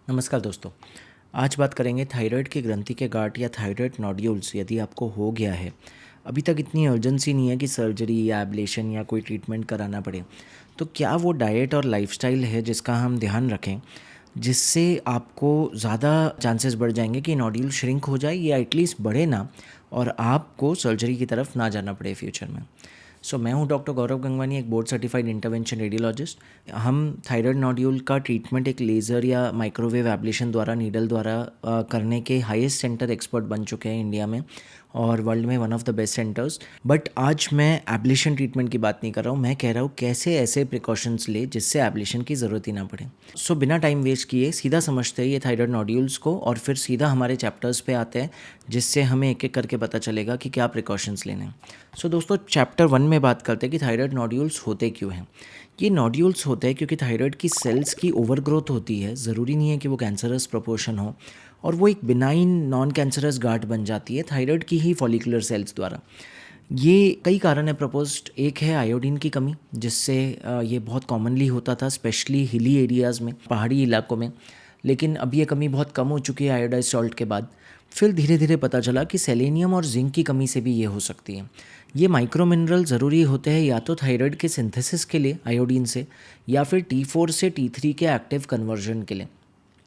नमस्कार दोस्तों। आज बात करेंगे थायराइड की ग्रंथि के गांठ या थायराइड नोड्यूल्स यदि आपको हो गया है। अभी तक इतनी अर्जेंसी नहीं है कि सर्जरी या एब्लेशन या कोई ट्रीटमेंट कराना पड़े। तो क्या वो डाइट और लाइफस्टाइल है जिसका हम ध्यान रखें, जिससे आपको ज़्यादा चांसेस बढ़ जाएंगे कि नोड्यूल श्रिंक हो जाए या एटलीस्ट बढ़े ना, और आपको सर्जरी की तरफ ना जाना पड़े फ्यूचर में। मैं हूं डॉक्टर गौरव गंगवानी, एक बोर्ड सर्टिफाइड इंटरवेंशन रेडियोलॉजिस्ट। हम थायराइड नोड्यूल का ट्रीटमेंट एक लेज़र या माइक्रोवेव एब्लेशन द्वारा, नीडल द्वारा करने के हाईएस्ट सेंटर एक्सपर्ट बन चुके हैं इंडिया में और वर्ल्ड में one of the best centres. But आज मैं एब्लेशन ट्रीटमेंट की बात नहीं कर रहा हूँ, मैं कह रहा हूँ कैसे ऐसे प्रिकॉशंस ले जिससे एब्लेशन की ज़रूरत ही ना पड़े। बिना टाइम वेस्ट किए सीधा समझते हैं ये थायराइड नोड्यूल्स को और फिर सीधा हमारे चैप्टर्स पे आते हैं, जिससे हमें एक एक करके पता चलेगा कि क्या प्रिकॉशंस लेने हैं। दोस्तों, चैप्टर 1 में बात करते हैं कि थायराइड नोड्यूल्स होते क्यों हैं। ये नोड्यूल्स होते हैं क्योंकि थायराइड की सेल्स की ओवरग्रोथ होती है। ज़रूरी नहीं है कि वो कैंसरस प्रोपोर्शन हो, और वो एक बिनाइन नॉन कैंसरस गांठ बन जाती है थायराइड की ही फॉलिकुलर सेल्स द्वारा। ये कई कारण है प्रपोज्ड। एक है आयोडीन की कमी, जिससे ये बहुत कॉमनली होता था, स्पेशली हिली एरियाज़ में, पहाड़ी इलाकों में। लेकिन अब ये कमी बहुत कम हो चुकी है आयोडाइज सॉल्ट के बाद। फिर धीरे धीरे पता चला कि सेलेनियम और जिंक की कमी से भी ये हो सकती है। ये माइक्रो मिनरल ज़रूरी होते हैं या तो थायराइड के सिंथेसिस के लिए आयोडीन से, या फिर T4 से T3 के एक्टिव कन्वर्जन के लिए,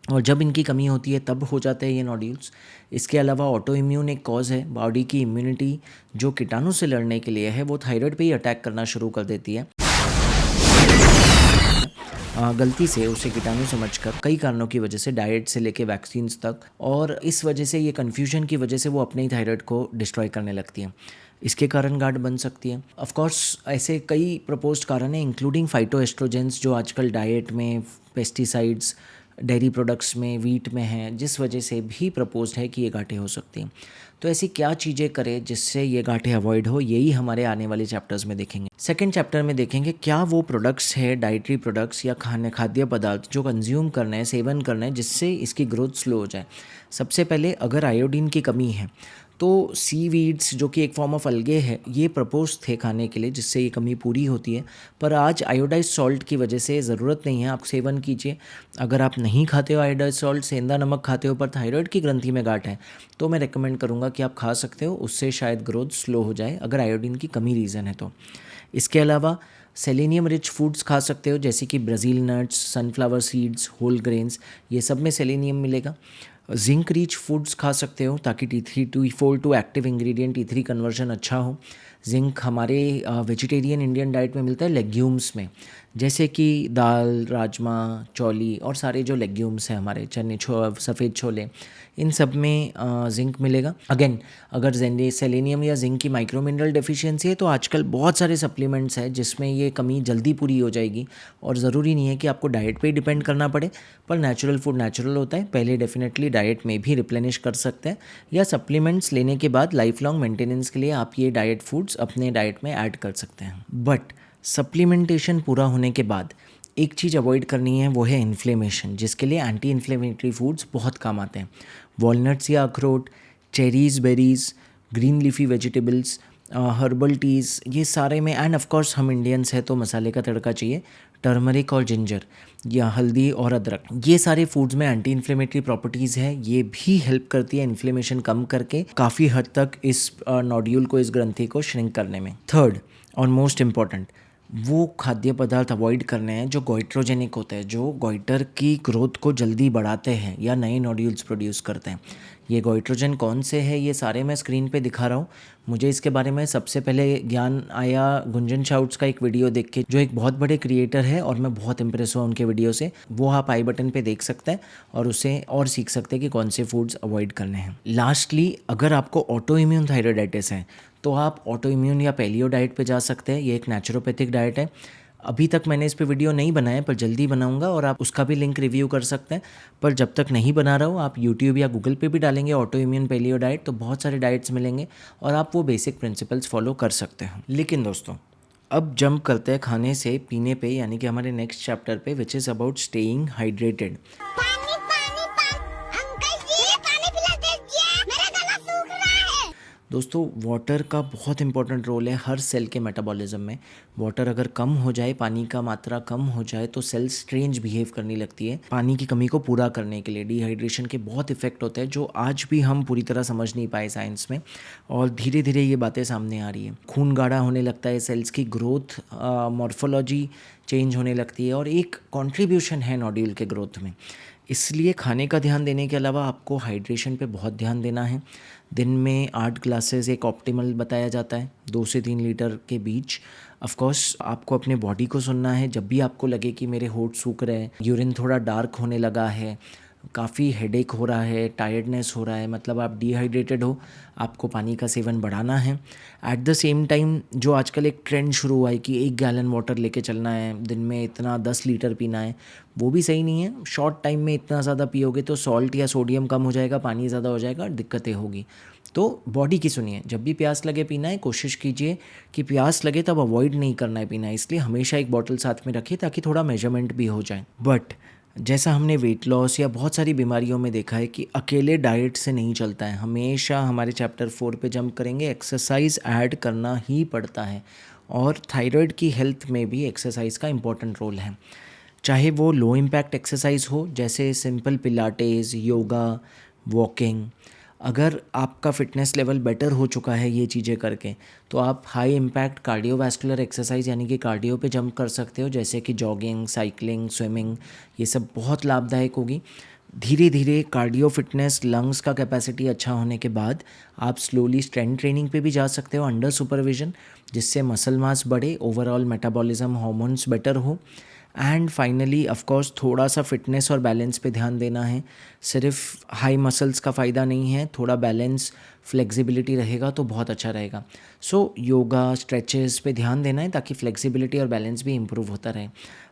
और जब इनकी कमी होती है तब हो जाते हैं ये नोड्यूल्स। इसके अलावा ऑटो इम्यून एक कॉज है। बॉडी की इम्यूनिटी जो कीटाणु से लड़ने के लिए है, वो थायराइड पे ही अटैक करना शुरू कर देती है। गलती से उसे कीटाणु समझकर, कई कारणों की वजह से, डाइट से लेके वैक्सीन्स तक, और इस वजह से, ये कन्फ्यूजन की वजह से वो अपने ही थायराइड को डिस्ट्रॉय करने लगती है। इसके कारण गांठ बन सकती है। ऑफ कोर्स ऐसे कई प्रपोज्ड कारण हैं, इंक्लूडिंग फाइटोएस्ट्रोजेंस जो आजकल डाइट में, पेस्टिसाइड्स, डेयरी प्रोडक्ट्स में, वीट में हैं, जिस वजह से भी प्रपोज्ड है कि ये गांठें हो सकती हैं। तो ऐसी क्या चीज़ें करें जिससे ये गांठें अवॉइड हो, यही हमारे आने वाले चैप्टर्स में देखेंगे। सेकंड चैप्टर में देखेंगे क्या वो प्रोडक्ट्स है, डाइटरी प्रोडक्ट्स या खाद्य पदार्थ जो कंज्यूम करना है, सेवन करना है, जिससे इसकी ग्रोथ स्लो हो जाए। सबसे पहले, अगर आयोडीन की कमी है तो सीवीड्स, जो कि एक फॉर्म ऑफ अलगे है, ये प्रपोज थे खाने के लिए, जिससे ये कमी पूरी होती है। पर आज आयोडाइज सॉल्ट की वजह से ज़रूरत नहीं है, आप सेवन कीजिए। अगर आप नहीं खाते हो आयोडाइज सॉल्ट, सेंधा नमक खाते हो, पर थायराइड की ग्रंथि में गांठ है, तो मैं रेकमेंड करूँगा कि आप खा सकते हो। उससे शायद ग्रोथ स्लो हो जाए, अगर आयोडीन की कमी रीज़न है तो। इसके अलावा सेलेनियम रिच फूड्स खा सकते हो, जैसे कि Brazil nuts, sunflower seeds, whole grains, ये सब में सेलेनियम मिलेगा। जिंक रिच फूड्स खा सकते हो ताकि T3 T4 to active ingredient T3 conversion अच्छा हो। जिंक हमारे वेजिटेरियन इंडियन डाइट में मिलता है लेग्यूम्स में, जैसे कि दाल, राजमा, चौली और सारे जो लेग्यूम्स हैं हमारे, चने, सफ़ेद छोले, इन सब में जिंक मिलेगा। अगेन, अगर सेलेनियम या जिंक की माइक्रो मिनरल डेफिशिएंसी है तो आजकल बहुत सारे सप्लीमेंट्स हैं जिसमें ये कमी जल्दी पूरी हो जाएगी, और ज़रूरी नहीं है कि आपको डाइट पे ही डिपेंड करना पड़े। पर नेचुरल फूड नेचुरल होता है, पहले डेफिनेटली डाइट में भी रिप्लेनिश कर सकते हैं, या सप्लीमेंट्स लेने के बाद लाइफ लॉन्ग मेंटेनेंस के लिए आप ये डाइट फूड्स अपने डाइट में ऐड कर सकते हैं। बट सप्लीमेंटेशन पूरा होने के बाद एक चीज़ अवॉइड करनी है, वो है इन्फ्लेमेशन, जिसके लिए एंटी इन्फ्लेमेटरी फूड्स बहुत काम आते हैं। वॉलनट्स या अखरोट, cherries, berries, green leafy vegetables, herbal teas, ये सारे में, एंड ऑफ कोर्स हम इंडियंस हैं तो मसाले का तड़का चाहिए, टर्मरिक और जिंजर या हल्दी और अदरक, ये सारे फूड्स में एंटी इन्फ्लेमेटरी प्रॉपर्टीज़ है। ये भी हेल्प करती है इन्फ्लेमेशन कम करके काफ़ी हद तक इस नोड्यूल को, इस ग्रंथि को श्रिंक करने में। थर्ड और मोस्ट इम्पॉर्टेंट, वो खाद्य पदार्थ अवॉइड करने हैं जो गोइट्रोजेनिक होते हैं, जो गोइटर की ग्रोथ को जल्दी बढ़ाते हैं या नए नोड्यूल्स प्रोड्यूस करते हैं। ये गोइट्रोजन कौन से हैं, ये सारे मैं स्क्रीन पे दिखा रहा हूँ। मुझे इसके बारे में सबसे पहले ज्ञान आया गुंजन शाउट्स का एक वीडियो देख के, जो एक बहुत बड़े क्रिएटर है और मैं बहुत इंप्रेस हुआ उनके वीडियो से। वो आप आई बटन पे देख सकते हैं और उससे और सीख सकते हैं कि कौन से फूड्स अवॉइड करने हैं। लास्टली, अगर आपको ऑटो इम्यून थायराइडाइटिस है तो आप ऑटो इम्यून या पैलियो डाइट पे जा सकते हैं। ये एक नेचुरोपैथिक डाइट है। अभी तक मैंने इस पे वीडियो नहीं बनाया, पर जल्दी बनाऊंगा और आप उसका भी लिंक रिव्यू कर सकते हैं। पर जब तक नहीं बना रहा हूँ, आप यूट्यूब या गूगल पे भी डालेंगे ऑटो इम्यून पैलियो डाइट, तो बहुत सारे डाइट्स मिलेंगे और आप वो बेसिक प्रिंसिपल्स फॉलो कर सकते हैं। लेकिन दोस्तों, अब जंप करते हैं खाने से पीने पे, यानी कि हमारे नेक्स्ट चैप्टर पे, which is about staying hydrated. दोस्तों वाटर का बहुत इंपॉर्टेंट रोल है हर सेल के मेटाबॉलिज्म में। वाटर अगर कम हो जाए, पानी का मात्रा कम हो जाए तो सेल स्ट्रेंज बिहेव करने लगती है पानी की कमी को पूरा करने के लिए। डिहाइड्रेशन के बहुत इफेक्ट होते हैं जो आज भी हम पूरी तरह समझ नहीं पाए साइंस में, और धीरे धीरे ये बातें सामने आ रही है। खून गाढ़ा होने लगता है, सेल्स की ग्रोथ मॉर्फोलॉजी चेंज होने लगती है, और एक कंट्रीब्यूशन है नोड्यूल के ग्रोथ में। इसलिए खाने का ध्यान देने के अलावा आपको हाइड्रेशन पे बहुत ध्यान देना है। दिन में 8 ग्लासेस एक ऑप्टिमल बताया जाता है, 2 से 3 लीटर के बीच। ऑफ कोर्स आपको अपने बॉडी को सुनना है। जब भी आपको लगे कि मेरे होंठ सूख रहे हैं, यूरिन थोड़ा डार्क होने लगा है, काफ़ी हेडेक हो रहा है, टायर्डनेस हो रहा है, मतलब आप डिहाइड्रेटेड हो, आपको पानी का सेवन बढ़ाना है। एट द सेम टाइम जो आजकल एक ट्रेंड शुरू हुआ है कि 1 गैलन वाटर लेके चलना है, दिन में इतना 10 लीटर पीना है, वो भी सही नहीं है। शॉर्ट टाइम में इतना ज़्यादा पियोगे तो सॉल्ट या सोडियम कम हो जाएगा, पानी ज़्यादा हो जाएगा, दिक्कतें होगी। तो बॉडी की सुनिए, जब भी प्यास लगे पीना है, कोशिश कीजिए कि प्यास लगे तब अवॉइड नहीं करना है पीना है। इसलिए हमेशा एक बॉटल साथ में रखिए ताकि थोड़ा मेजरमेंट भी हो जाए। बट जैसा हमने वेट लॉस या बहुत सारी बीमारियों में देखा है कि अकेले डाइट से नहीं चलता है। हमेशा हमारे चैप्टर 4 पे जंप करेंगे, एक्सरसाइज ऐड करना ही पड़ता है, और थायराइड की हेल्थ में भी एक्सरसाइज का इम्पोर्टेंट रोल है। चाहे वो लो इम्पैक्ट एक्सरसाइज हो जैसे सिंपल पिलाटेस, योगा, वॉकिंग। अगर आपका फिटनेस लेवल बेटर हो चुका है ये चीज़ें करके, तो आप हाई इम्पैक्ट कार्डियोवैस्कुलर एक्सरसाइज यानी कि कार्डियो पे जंप कर सकते हो, जैसे कि जॉगिंग, साइकिलिंग, स्विमिंग। ये सब बहुत लाभदायक होगी। धीरे धीरे कार्डियो फिटनेस, लंग्स का कैपेसिटी अच्छा होने के बाद आप स्लोली स्ट्रेंथ ट्रेनिंग पे भी जा सकते हो अंडर सुपरविजन, जिससे मसल मास बढ़े, ओवरऑल मेटाबॉलिज्म, हार्मोन्स बेटर हो। एंड फाइनली ऑफ कोर्स थोड़ा सा फिटनेस और बैलेंस पे ध्यान देना है। सिर्फ हाई मसल्स का फ़ायदा नहीं है, थोड़ा बैलेंस, फ्लेक्सिबिलिटी रहेगा तो बहुत अच्छा रहेगा। सो योगा, स्ट्रेचेस पे ध्यान देना है ताकि फ्लेक्सिबिलिटी और बैलेंस भी इम्प्रूव होता रहे।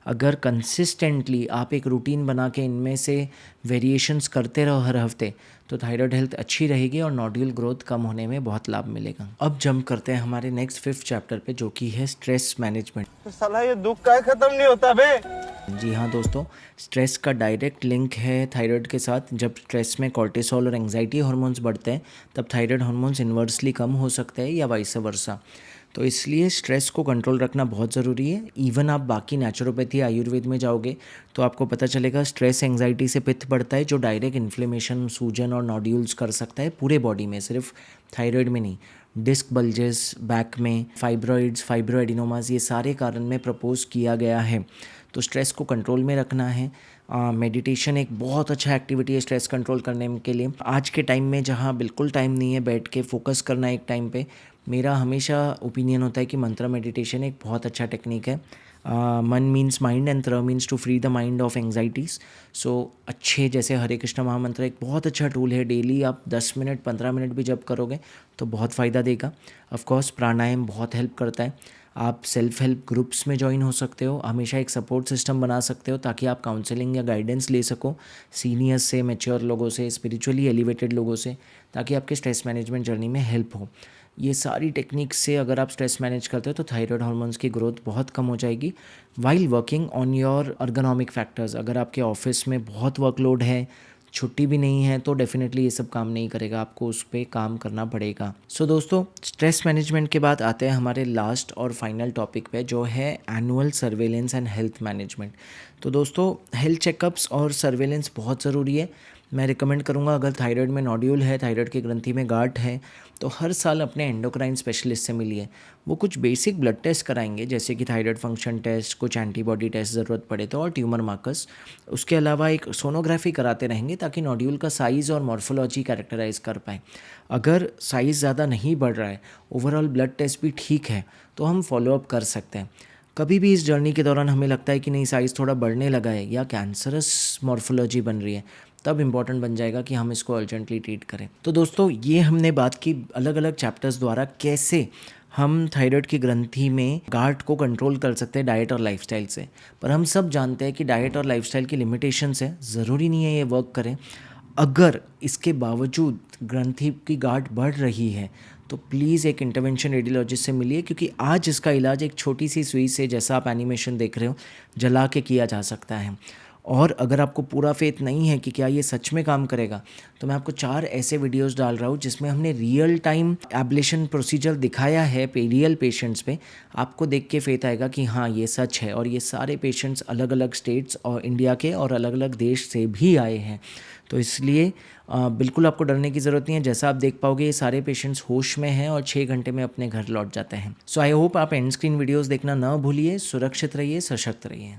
अगर कंसिस्टेंटली आप एक रूटीन बना के इनमें से वेरिएशंस करते रहो हर हफ्ते, तो थायराइड हेल्थ अच्छी रहेगी और नोड्यूल ग्रोथ कम होने में बहुत लाभ मिलेगा। अब जंप करते हैं हमारे नेक्स्ट 5th चैप्टर पे, जो कि है स्ट्रेस मैनेजमेंट। तो साला ये दुख का खत्म नहीं होता बे। जी हाँ दोस्तों, स्ट्रेस का डायरेक्ट लिंक है थायराइड के साथ। जब स्ट्रेस में कॉर्टिसोल और एंजाइटी हार्मोन्स बढ़ते हैं तब थायराइड हार्मोन्स इन्वर्सली कम हो सकते हैं या वाइस वर्सा। तो इसलिए स्ट्रेस को कंट्रोल रखना बहुत ज़रूरी है। इवन आप बाकी नेचुरोपैथी, आयुर्वेद में जाओगे तो आपको पता चलेगा स्ट्रेस एंजाइटी से पित्त बढ़ता है, जो डायरेक्ट इन्फ्लेमेशन, सूजन और नोड्यूल्स कर सकता है पूरे बॉडी में, सिर्फ थायराइड में नहीं। डिस्क बल्जेस बैक में, फाइब्रॉइड्स, फाइब्रोएडिनोमास, ये सारे कारण में प्रपोज किया गया है। तो स्ट्रेस को कंट्रोल में रखना है। मेडिटेशन एक बहुत अच्छा एक्टिविटी है स्ट्रेस कंट्रोल करने के लिए। आज के टाइम में जहाँ बिल्कुल टाइम नहीं है बैठ के फोकस करना एक टाइम पे, मेरा हमेशा ओपिनियन होता है कि मंत्रा मेडिटेशन एक बहुत अच्छा टेक्निक है। मन मीन्स माइंड एंड त्र means to free the mind of anxieties. So अच्छे जैसे हरे कृष्ण महामंत्र एक बहुत अच्छा टूल है। डेली आप 10 मिनट 15 मिनट भी जब करोगे तो बहुत फ़ायदा देगा। ऑफ कोर्स प्राणायाम बहुत हेल्प करता है। आप सेल्फ हेल्प ग्रुप्स में ज्वाइन हो सकते हो, हमेशा एक सपोर्ट सिस्टम बना सकते हो ताकि आप काउंसलिंग या गाइडेंस ले सको सीनियर्स से, मैच्योर लोगों से, स्पिरिचुअली एलिवेटेड लोगों से, ताकि आपके स्ट्रेस मैनेजमेंट जर्नी में हेल्प हो। ये सारी टेक्निक्स से अगर आप स्ट्रेस मैनेज करते हो तो थायराइड हार्मोन्स की ग्रोथ बहुत कम हो जाएगी while working on your ergonomic factors. अगर आपके ऑफिस में बहुत वर्कलोड है, छुट्टी भी नहीं है, तो डेफिनेटली ये सब काम नहीं करेगा, आपको उस पर काम करना पड़ेगा। सो दोस्तों, स्ट्रेस मैनेजमेंट के बाद आते हैं हमारे लास्ट और फाइनल टॉपिक पे, जो है annual surveillance and health management. तो दोस्तों, हेल्थ चेकअप्स और सर्वेलेंस बहुत ज़रूरी है। मैं रिकमेंड करूँगा, अगर थायराइड में नोड्यूल है, थायराइड की ग्रंथि में गांठ है, तो हर साल अपने एंडोक्राइन स्पेशलिस्ट से मिलिए। वो कुछ बेसिक ब्लड टेस्ट कराएंगे, जैसे कि थायराइड फंक्शन टेस्ट, कुछ एंटीबॉडी टेस्ट ज़रूरत पड़े तो, और ट्यूमर मार्कर्स। उसके अलावा एक सोनोग्राफी कराते रहेंगे ताकि नोड्यूल का साइज़ और मॉर्फोलॉजी कैरेक्टराइज कर पाएँ। अगर साइज़ ज़्यादा नहीं बढ़ रहा है, ओवरऑल ब्लड टेस्ट भी ठीक है, तो हम फॉलोअप कर सकते हैं। कभी भी इस जर्नी के दौरान हमें लगता है कि नहीं, साइज़ थोड़ा बढ़ने लगा है या कैंसरस मॉर्फोलॉजी बन रही है, तब इम्पॉर्टेंट बन जाएगा कि हम इसको अर्जेंटली ट्रीट करें। तो दोस्तों, ये हमने बात की अलग अलग चैप्टर्स द्वारा कैसे हम थायराइड की ग्रंथि में गांठ को कंट्रोल कर सकते हैं डाइट और लाइफस्टाइल से। पर हम सब जानते हैं कि डाइट और लाइफस्टाइल की लिमिटेशंस है, ज़रूरी नहीं है ये वर्क करें। अगर इसके बावजूद ग्रंथि की गांठ बढ़ रही है तो प्लीज़ एक इंटरवेंशन रेडियोलॉजिस्ट से मिलिए, क्योंकि आज इसका इलाज एक छोटी सी सुई से, जैसा आप एनिमेशन देख रहे हो, जला के किया जा सकता है। और अगर आपको पूरा फेथ नहीं है कि क्या ये सच में काम करेगा, तो मैं आपको 4 ऐसे वीडियोस डाल रहा हूँ जिसमें हमने रियल टाइम एब्लेशन प्रोसीजर दिखाया है रियल पेशेंट्स पे। आपको देख के फेथ आएगा कि हाँ ये सच है। और ये सारे पेशेंट्स अलग अलग स्टेट्स और इंडिया के और अलग अलग देश से भी आए हैं। तो इसलिए बिल्कुल आपको डरने की ज़रूरत नहीं है। जैसा आप देख पाओगे ये सारे पेशेंट्स होश में हैं और 6 घंटे में अपने घर लौट जाते हैं। सो आई होप आप एंड स्क्रीन वीडियोज़ देखना ना भूलिए। सुरक्षित रहिए, सशक्त रहिए।